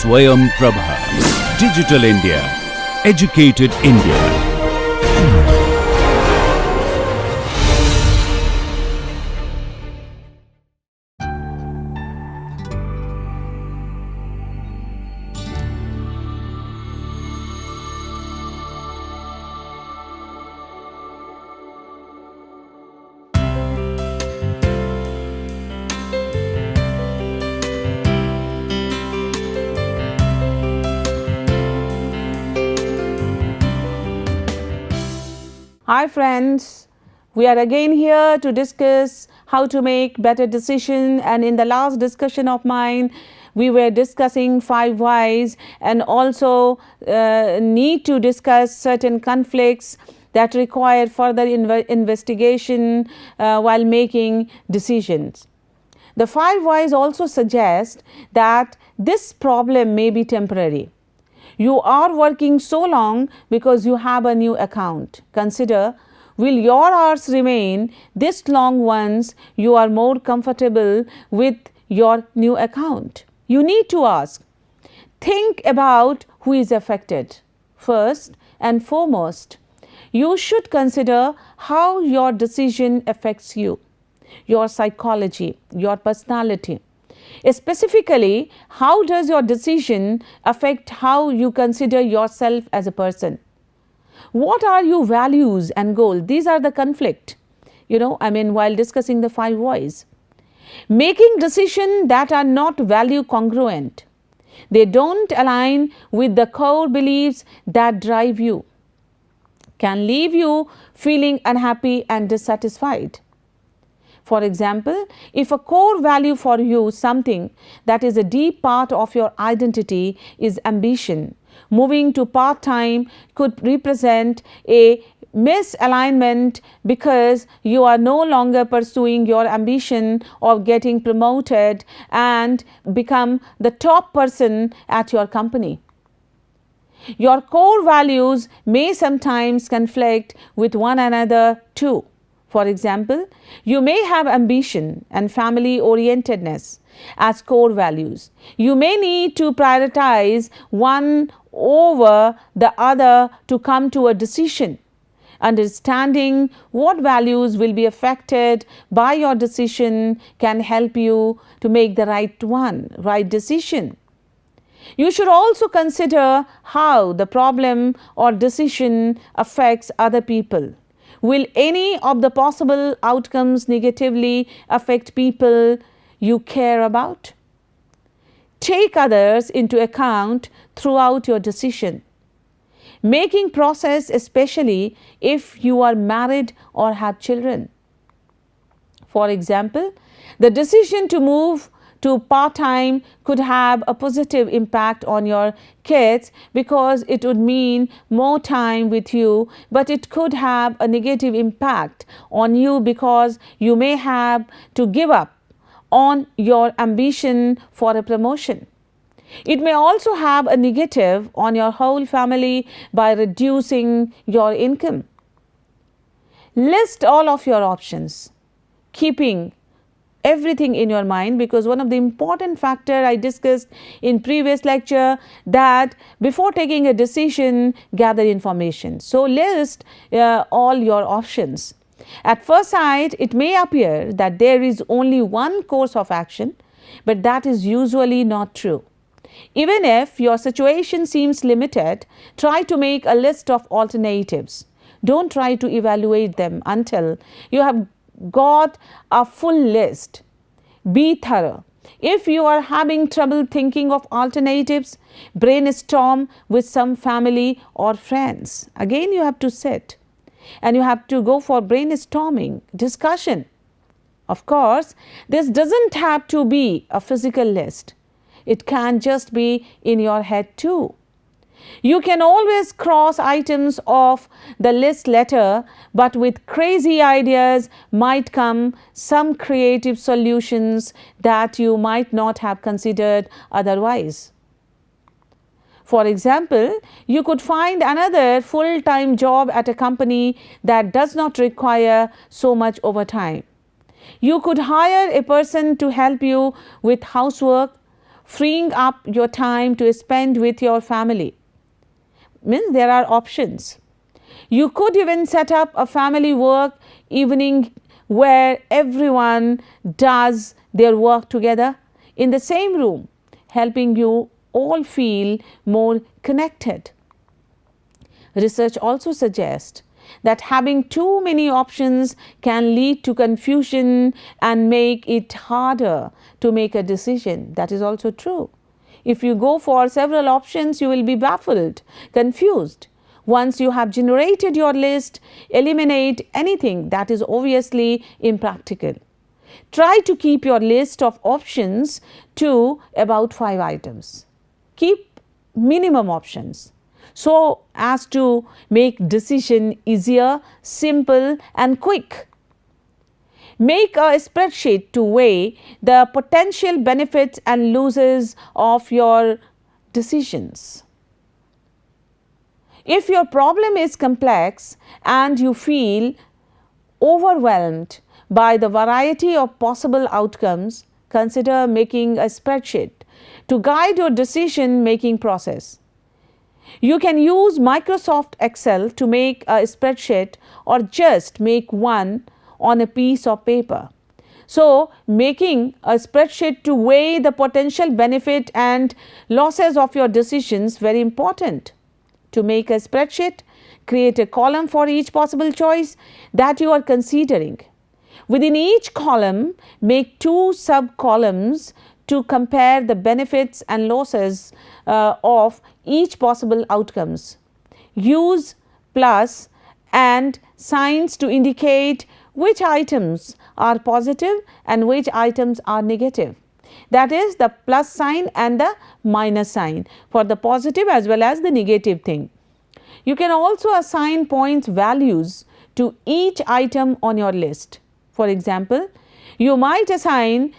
Swayam Prabha. Digital India. Educated India. Hi friends, we are again here to discuss how to make better decision, and in the last discussion of mine we were discussing 5 whys and also need to discuss certain conflicts that require further investigation while making decisions. The 5 whys also suggest that this problem may be temporary. You are working so long because you have a new account. Consider, will your hours remain this long once you are more comfortable with your new account? You need to ask. Think about who is affected. First and foremost, you should consider how your decision affects you, your psychology, your personality. Specifically, how does your decision affect how you consider yourself as a person? What are your values and goals? These are the conflict, while discussing the 5 whys. Making decisions that are not value congruent. They don't align with the core beliefs that drive you, can leave you feeling unhappy and dissatisfied. For example, if a core value for you, something that is a deep part of your identity, is ambition, moving to part-time could represent a misalignment because you are no longer pursuing your ambition of getting promoted and become the top person at your company. Your core values may sometimes conflict with one another too. For example, you may have ambition and family orientedness as core values. You may need to prioritize one over the other to come to a decision. Understanding what values will be affected by your decision can help you to make the right decision. You should also consider how the problem or decision affects other people. Will any of the possible outcomes negatively affect people you care about? Take others into account throughout your decision making process, especially if you are married or have children. For example, the decision to move to part-time could have a positive impact on your kids because it would mean more time with you, but it could have a negative impact on you because you may have to give up on your ambition for a promotion. It may also have a negative on your whole family by reducing your income. List all of your options, keeping everything in your mind, because one of the important factor I discussed in previous lecture that before taking a decision, gather information. So list all your options. At first sight, it may appear that there is only one course of action, but that is usually not true. Even if your situation seems limited, try to make a list of alternatives. Don't try to evaluate them until you have got a full list. Be thorough. If you are having trouble thinking of alternatives, brainstorm with some family or friends. Again, you have to sit and you have to go for brainstorming, discussion. Of course, this doesn't have to be a physical list. It can just be in your head too. You can always cross items off the list later, but with crazy ideas might come some creative solutions that you might not have considered otherwise. For example, you could find another full-time job at a company that does not require so much overtime. You could hire a person to help you with housework freeing up your time to spend with your family. Means there are options. You could even set up a family work evening where everyone does their work together in the same room, helping you all feel more connected. Research also suggests that having too many options can lead to confusion and make it harder to make a decision. That is also true. If you go for several options, you will be baffled, confused. Once you have generated your list, eliminate anything that is obviously impractical. Try to keep your list of options to about 5 items. Keep minimum options so as to make decision easier, simple and quick. Make a spreadsheet to weigh the potential benefits and losses of your decisions. If your problem is complex and you feel overwhelmed by the variety of possible outcomes, consider making a spreadsheet to guide your decision making process. You can use Microsoft Excel to make a spreadsheet or just make one on a piece of paper. So, making a spreadsheet to weigh the potential benefit and losses of your decisions very important. To make a spreadsheet, create a column for each possible choice that you are considering. Within each column, make 2 sub-columns to compare the benefits and losses of each possible outcomes. Use plus and signs to indicate which items are positive and which items are negative. That is the plus sign and the minus sign for the positive as well as the negative thing. You can also assign points values to each item on your list. For example, you might assign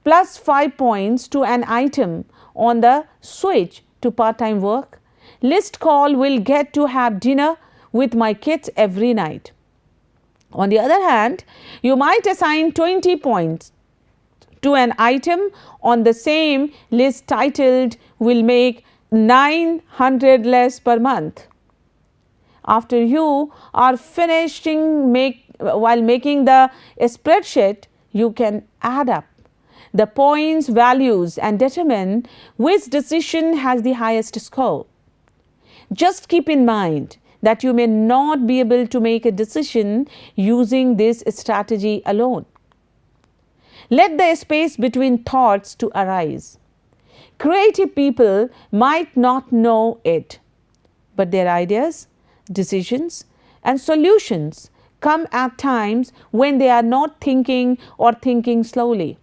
plus 5 points to an item on the switch to part-time work. List call will get to have dinner with my kids every night. On the other hand, you might assign 20 points to an item on the same list titled will make 900 less per month. After you are finishing while making the spreadsheet, you can add up the points values and determine which decision has the highest score. Just keep in mind that you may not be able to make a decision using this strategy alone. Let the space between thoughts to arise. Creative people might not know it, but their ideas, decisions and solutions come at times when they are not thinking or thinking slowly,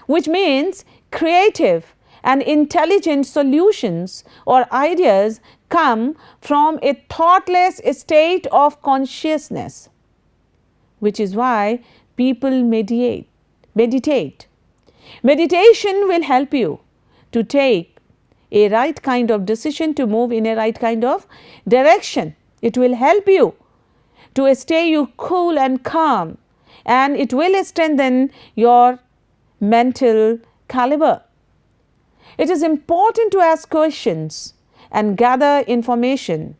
which means creative and intelligent solutions or ideas come from a thoughtless state of consciousness, which is why people meditate. Meditation will help you to take a right kind of decision, to move in a right kind of direction. It will help you to stay you cool and calm, and it will strengthen your mental caliber. It is important to ask questions and gather information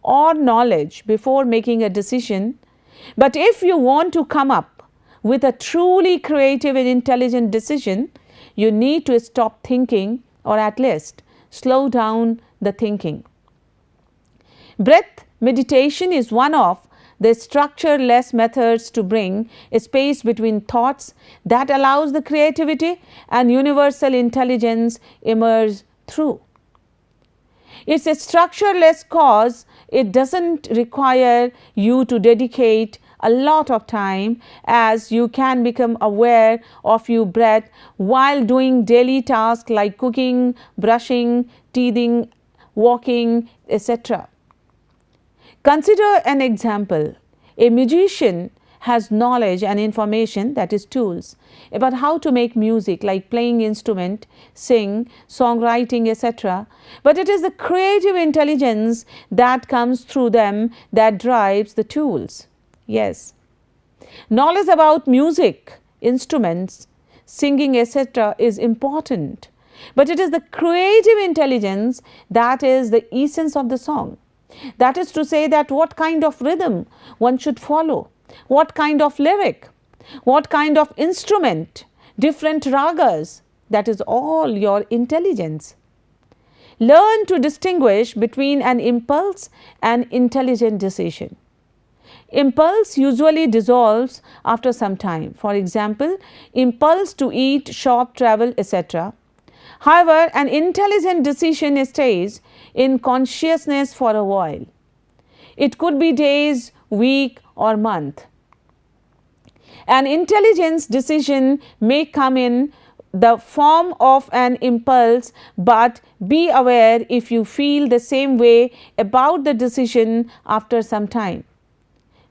or knowledge before making a decision. But if you want to come up with a truly creative and intelligent decision, you need to stop thinking, or at least slow down the thinking. Breath meditation is one of the structureless methods to bring a space between thoughts that allows the creativity and universal intelligence emerge through. It's a structureless cause it doesn't require you to dedicate a lot of time, as you can become aware of your breath while doing daily tasks like cooking, brushing, teething, walking, etc. Consider an example. A musician has knowledge and information, that is tools, about how to make music like playing instrument, sing, songwriting, etc. But it is the creative intelligence that comes through them that drives the tools. Yes. Knowledge about music, instruments, singing, etc., is important. But it is the creative intelligence that is the essence of the song. That is to say that what kind of rhythm one should follow, what kind of lyric, what kind of instrument, different ragas, that is all your intelligence. Learn to distinguish between an impulse and intelligent decision. Impulse usually dissolves after some time. For example, impulse to eat, shop, travel, etc. However, an intelligent decision stays in consciousness for a while. It could be days, week, or month. An intelligent decision may come in the form of an impulse, but be aware if you feel the same way about the decision after some time.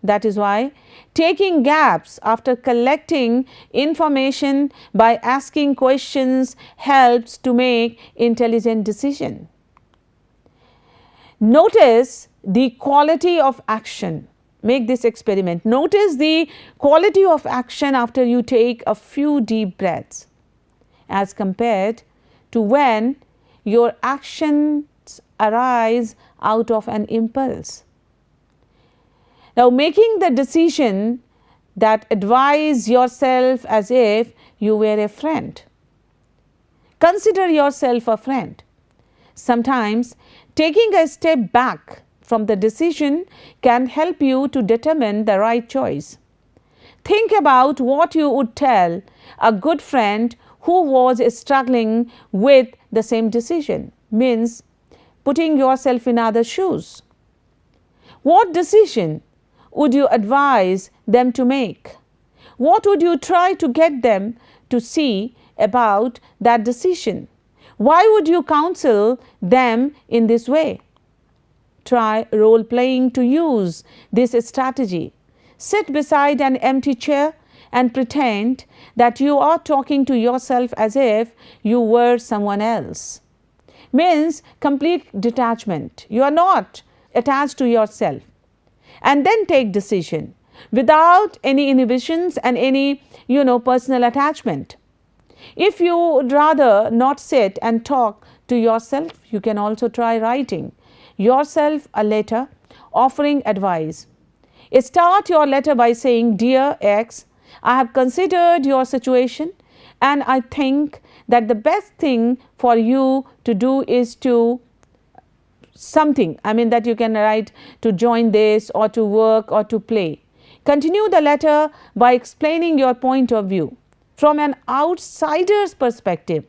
That is why taking gaps after collecting information by asking questions helps to make intelligent decision. Notice the quality of action. Make this experiment. Notice the quality of action after you take a few deep breaths as compared to when your actions arise out of an impulse. Now, making the decision that advise yourself as if you were a friend. Consider yourself a friend. Sometimes taking a step back from the decision can help you to determine the right choice. Think about what you would tell a good friend who was struggling with the same decision, means putting yourself in other shoes. What decision would you advise them to make? What would you try to get them to see about that decision? Why would you counsel them in this way? Try role playing to use this strategy. Sit beside an empty chair and pretend that you are talking to yourself as if you were someone else. Means complete detachment. You are not attached to yourself. And then take decision without any inhibitions and any personal attachment. If you would rather not sit and talk to yourself, you can also try writing yourself a letter offering advice. Start your letter by saying, "Dear X, I have considered your situation and I think that the best thing for you to do is to something," that you can write to join this or to work or to play. Continue the letter by explaining your point of view from an outsider's perspective.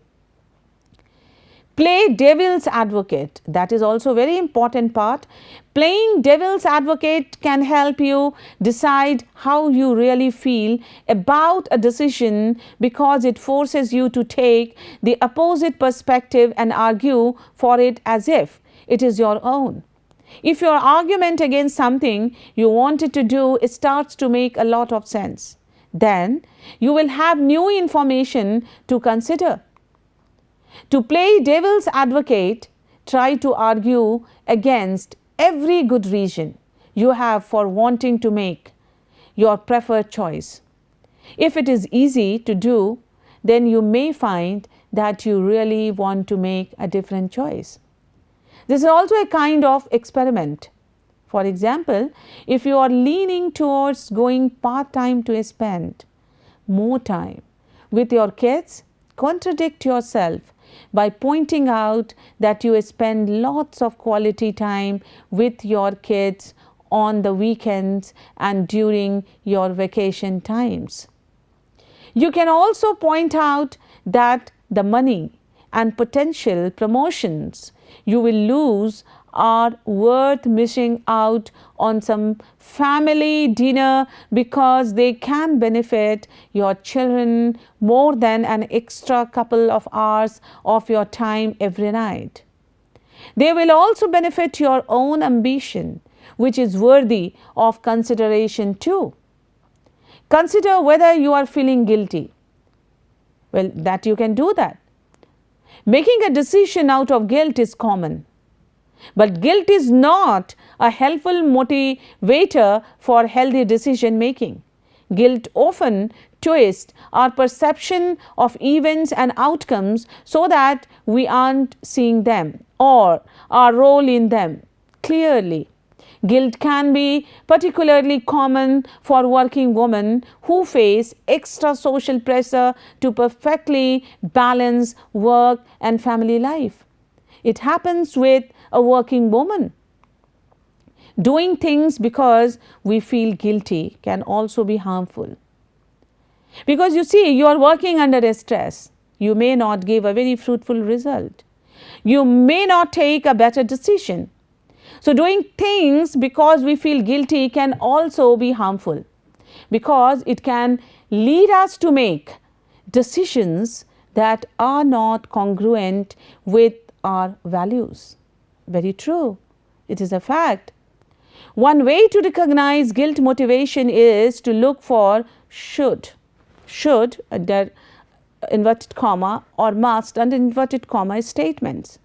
Play devil's advocate. That is also a very important part. Playing devil's advocate can help you decide how you really feel about a decision because it forces you to take the opposite perspective and argue for it as if it is your own. If your argument against something you wanted to do starts to make a lot of sense, then you will have new information to consider. To play devil's advocate, try to argue against every good reason you have for wanting to make your preferred choice. If it is easy to do, then you may find that you really want to make a different choice. This is also a kind of experiment. For example, if you are leaning towards going part-time to spend more time with your kids, contradict yourself by pointing out that you spend lots of quality time with your kids on the weekends and during your vacation times. You can also point out that the money and potential promotions you will lose are worth missing out on some family dinner because they can benefit your children more than an extra couple of hours of your time every night. They will also benefit your own ambition, which is worthy of consideration too. Consider whether you are feeling guilty. Well, that you can do that. Making a decision out of guilt is common. But guilt is not a helpful motivator for healthy decision making. Guilt often twist our perception of events and outcomes so that we aren't seeing them or our role in them clearly. Guilt can be particularly common for working women who face extra social pressure to perfectly balance work and family life. It happens with a working woman. Doing things because we feel guilty can also be harmful. Because you see, you are working under a stress. You may not give a very fruitful result. You may not take a better decision. So doing things because we feel guilty can also be harmful, because it can lead us to make decisions that are not congruent with our values. Very true. It is a fact. One way to recognize guilt motivation is to look for should under inverted comma or must under inverted comma statements.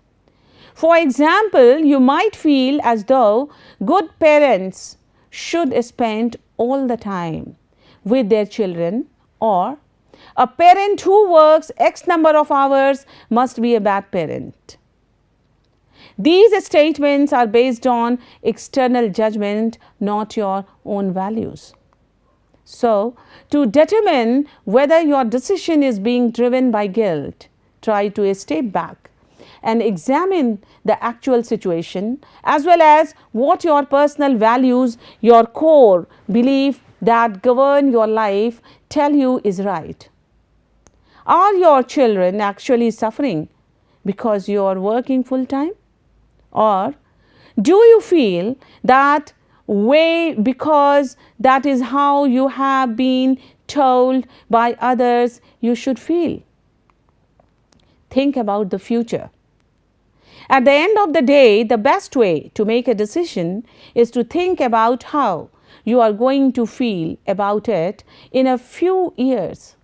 For example, you might feel as though good parents should spend all the time with their children, or a parent who works X number of hours must be a bad parent. These statements are based on external judgment, not your own values. So, to determine whether your decision is being driven by guilt, try to step back and examine the actual situation, as well as what your personal values, your core belief that govern your life tell you is right. Are your children actually suffering because you are working full time? Or do you feel that way because that is how you have been told by others you should feel? Think about the future. At the end of the day, the best way to make a decision is to think about how you are going to feel about it in a few years.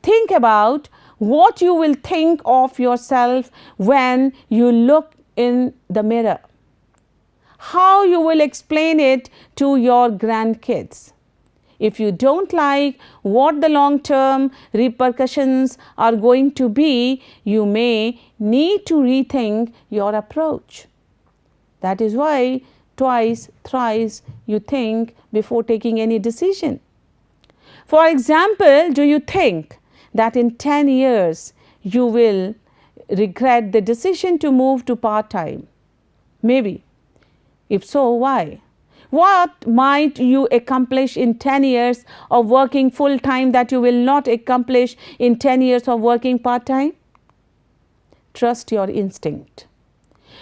Think about what you will think of yourself when you look in the mirror, how you will explain it to your grandkids. If you don't like what the long-term repercussions are going to be, you may need to rethink your approach. That is why twice, thrice you think before taking any decision. For example, do you think that in 10 years you will regret the decision to move to part-time? Maybe. If so, why? What might you accomplish in 10 years of working full-time that you will not accomplish in 10 years of working part-time? Trust your instinct.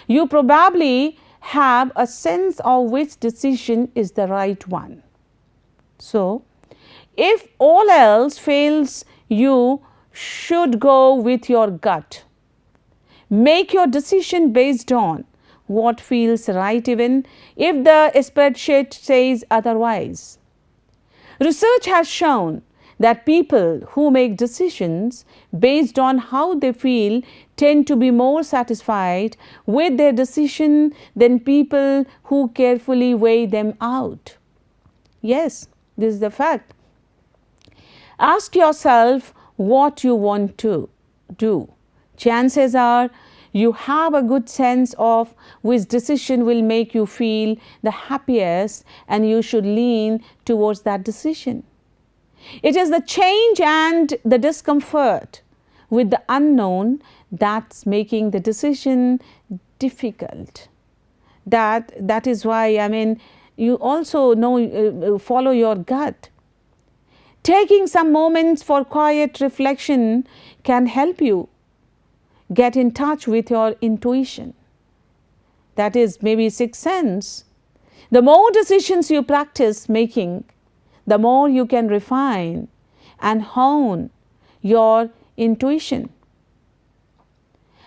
You probably have a sense of which decision is the right one. So, if all else fails, you should go with your gut. Make your decision based on what feels right, even if the spreadsheet says otherwise. Research has shown that people who make decisions based on how they feel tend to be more satisfied with their decision than people who carefully weigh them out. Yes, this is the fact. Ask yourself what you want to do. Chances are you have a good sense of which decision will make you feel the happiest, and you should lean towards that decision. It is the change and the discomfort with the unknown that's making the decision difficult. That is why, you also know, follow your gut. Taking some moments for quiet reflection can help you get in touch with your intuition. That is maybe sixth sense. The more decisions you practice making, the more you can refine and hone your intuition.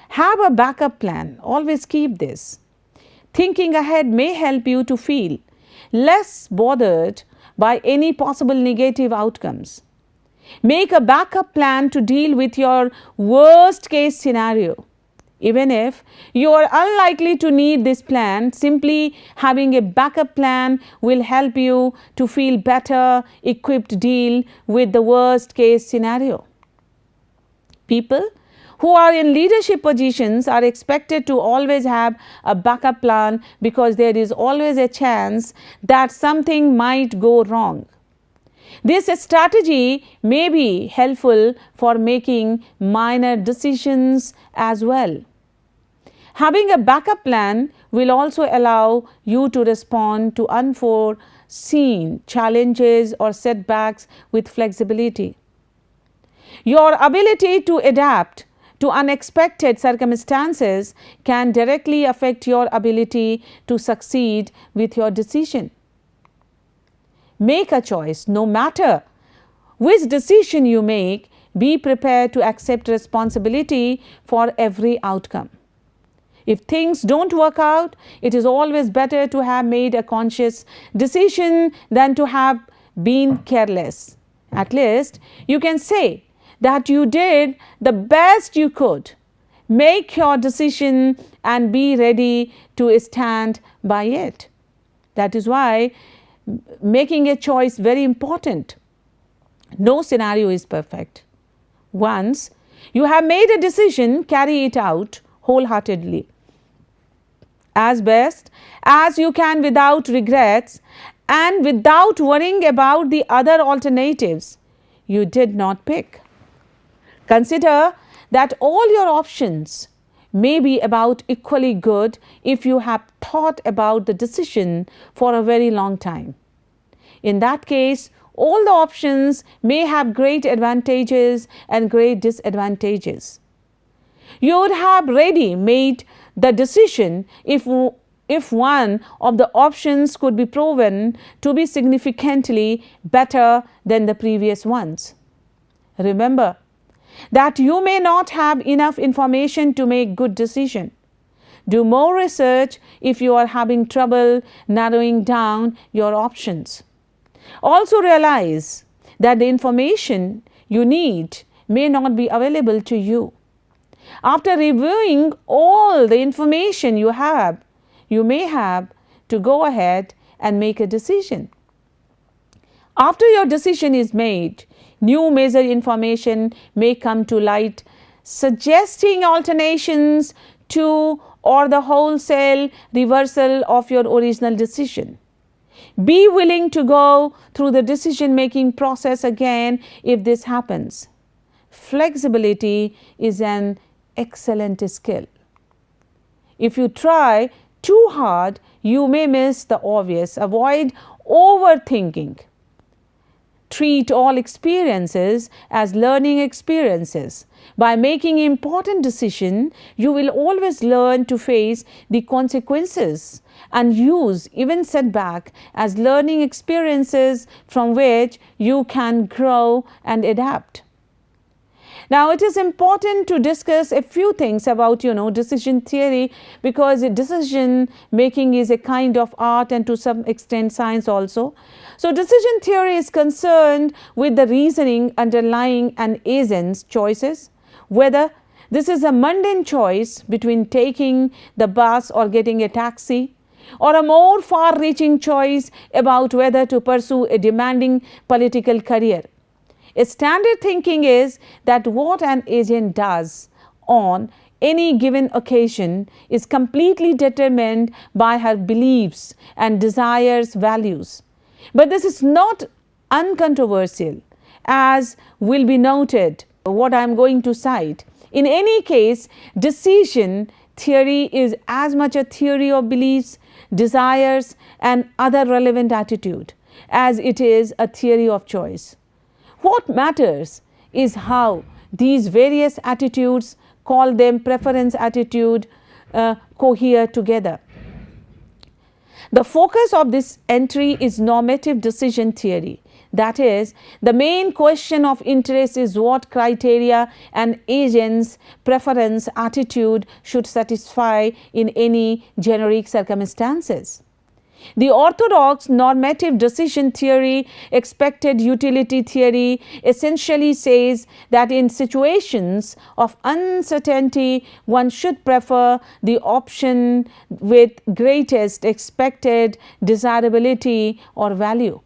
Have a backup plan. Always keep this. Thinking ahead may help you to feel less bothered by any possible negative outcomes. Make a backup plan to deal with your worst case scenario. Even if you are unlikely to need this plan, simply having a backup plan will help you to feel better equipped to deal with the worst case scenario. People who are in leadership positions are expected to always have a backup plan because there is always a chance that something might go wrong. This strategy may be helpful for making minor decisions as well. Having a backup plan will also allow you to respond to unforeseen challenges or setbacks with flexibility. Your ability to adapt to unexpected circumstances can directly affect your ability to succeed with your decision. Make a choice. No matter which decision you make, be prepared to accept responsibility for every outcome. If things don't work out, it is always better to have made a conscious decision than to have been careless. At least you can say that you did the best you could. Make your decision and be ready to stand by it. That is why making a choice is very important. No scenario is perfect. Once you have made a decision, carry it out wholeheartedly, as best as you can, without regrets and without worrying about the other alternatives you did not pick. Consider that all your options may be about equally good if you have thought about the decision for a very long time. In that case, all the options may have great advantages and great disadvantages. You would have already made the decision if one of the options could be proven to be significantly better than the previous ones. Remember that you may not have enough information to make good decision. Do more research if you are having trouble narrowing down your options. Also realize that the information you need may not be available to you. After reviewing all the information you may have to go ahead and make a decision. After your decision is made, new major information may come to light, suggesting alterations to or the wholesale reversal of your original decision. Be willing to go through the decision-making process again if this happens. Flexibility is an excellent skill. If you try too hard, you may miss the obvious. Avoid overthinking. Treat all experiences as learning experiences. By making important decisions, you will always learn to face the consequences and use even setback as learning experiences from which you can grow and adapt. Now, it is important to discuss a few things about, decision theory, because decision making is a kind of art and to some extent science also. So, decision theory is concerned with the reasoning underlying an agent's choices, whether this is a mundane choice between taking the bus or getting a taxi, or a more far-reaching choice about whether to pursue a demanding political career. A standard thinking is that what an agent does on any given occasion is completely determined by her beliefs and desires, values. But this is not uncontroversial, as will be noted what I am going to cite. In any case, decision theory is as much a theory of beliefs, desires, and other relevant attitude as it is a theory of choice. What matters is how these various attitudes, call them preference attitude, cohere together. The focus of this entry is normative decision theory. That is, the main question of interest is what criteria an agent's preference attitude should satisfy in any generic circumstances. The orthodox normative decision theory, expected utility theory, essentially says that in situations of uncertainty, one should prefer the option with greatest expected desirability or value.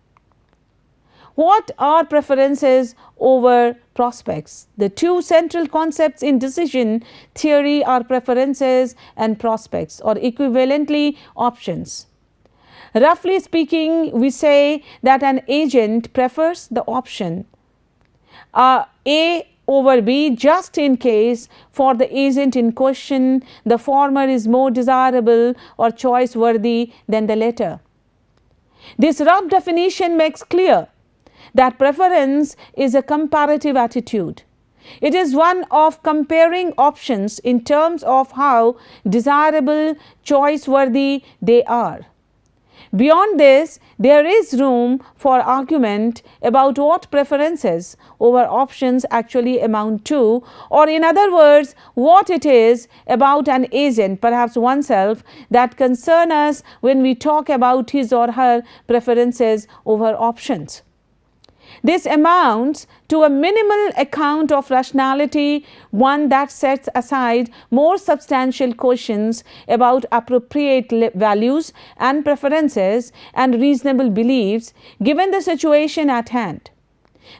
What are preferences over prospects? The two central concepts in decision theory are preferences and prospects, or equivalently options. Roughly speaking, we say that an agent prefers the option A over B just in case for the agent in question the former is more desirable or choice worthy than the latter. This rough definition makes clear that preference is a comparative attitude. It is one of comparing options in terms of how desirable, choice worthy they are. Beyond this, there is room for argument about what preferences over options actually amount to, or in other words, what it is about an agent, perhaps oneself, that concern us when we talk about his or her preferences over options. This amounts to a minimal account of rationality, one that sets aside more substantial questions about appropriate values and preferences and reasonable beliefs given the situation at hand.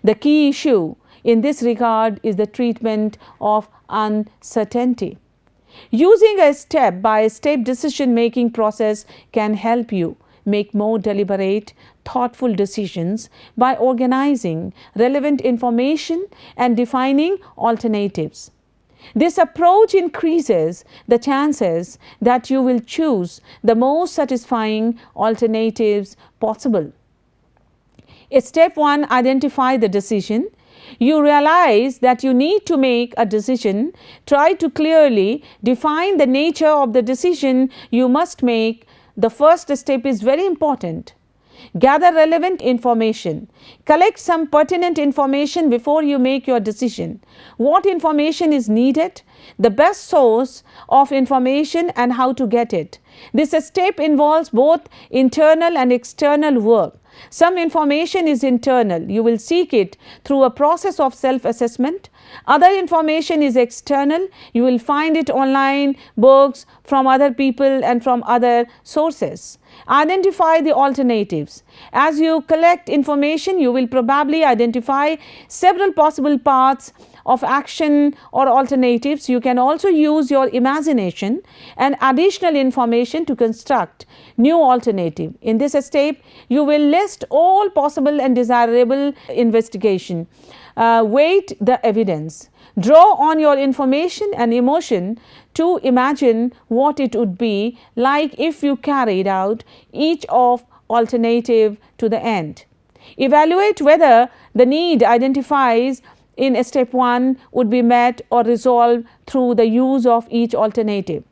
The key issue in this regard is the treatment of uncertainty. Using a step-by-step decision-making process can help you make more deliberate, thoughtful decisions by organizing relevant information and defining alternatives. This approach increases the chances that you will choose the most satisfying alternatives possible. Step 1, identify the decision. You realize that you need to make a decision. Try to clearly define the nature of the decision you must make. The first step is very important. Gather relevant information. Collect some pertinent information before you make your decision. What information is needed, the best source of information, and how to get it. This step involves both internal and external work. Some information is internal. You will seek it through a process of self-assessment. Other information is external. You will find it online, books, from other people and from other sources. Identify the alternatives. As you collect information, you will probably identify several possible paths of action or alternatives. You can also use your imagination and additional information to construct new alternative. In this step, you will list all possible and desirable investigation. Weight the evidence. Draw on your information and emotion to imagine what it would be like if you carried out each of alternative to the end. Evaluate whether the need identified in step 1 would be met or resolved through the use of each alternative.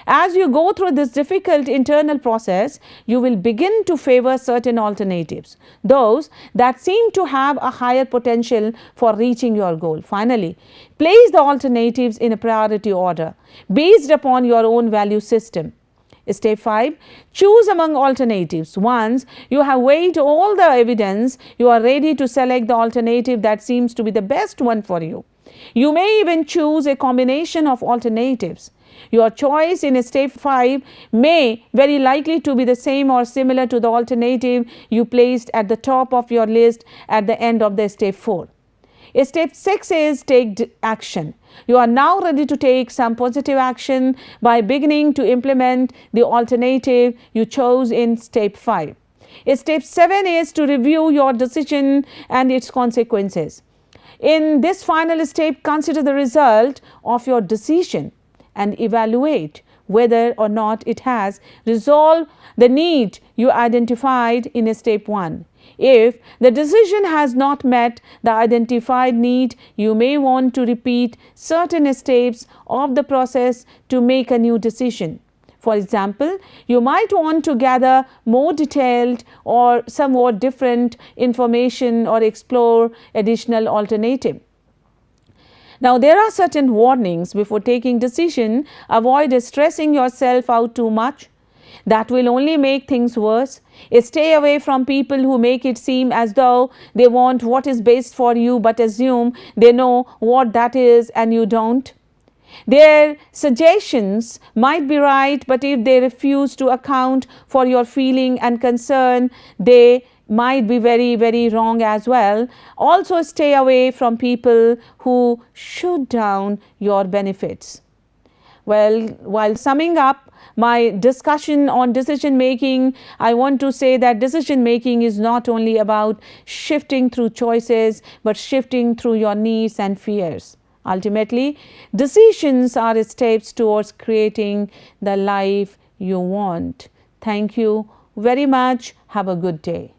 As you go through this difficult internal process, you will begin to favor certain alternatives, those that seem to have a higher potential for reaching your goal. Finally, place the alternatives in a priority order based upon your own value system. Step 5, choose among alternatives. Once you have weighed all the evidence, you are ready to select the alternative that seems to be the best one for you. You may even choose a combination of alternatives. Your choice in step 5 may very likely to be the same or similar to the alternative you placed at the top of your list at the end of the step 4. Step 6 is take action. You are now ready to take some positive action by beginning to implement the alternative you chose in step 5. Step 7 is to review your decision and its consequences. In this final step, consider the result of your decision and evaluate whether or not it has resolved the need you identified in step 1. If the decision has not met the identified need, you may want to repeat certain steps of the process to make a new decision. For example, you might want to gather more detailed or somewhat different information or explore additional alternative. Now, there are certain warnings before taking decision. Avoid stressing yourself out too much. That will only make things worse. Stay away from people who make it seem as though they want what is best for you but assume they know what that is and you don't. Their suggestions might be right, but if they refuse to account for your feeling and concern, they might be very, very wrong as well. Also, stay away from people who shoot down your benefits. Well, while summing up my discussion on decision making, I want to say that decision making is not only about shifting through choices, but shifting through your needs and fears. Ultimately, decisions are steps towards creating the life you want. Thank you very much. Have a good day.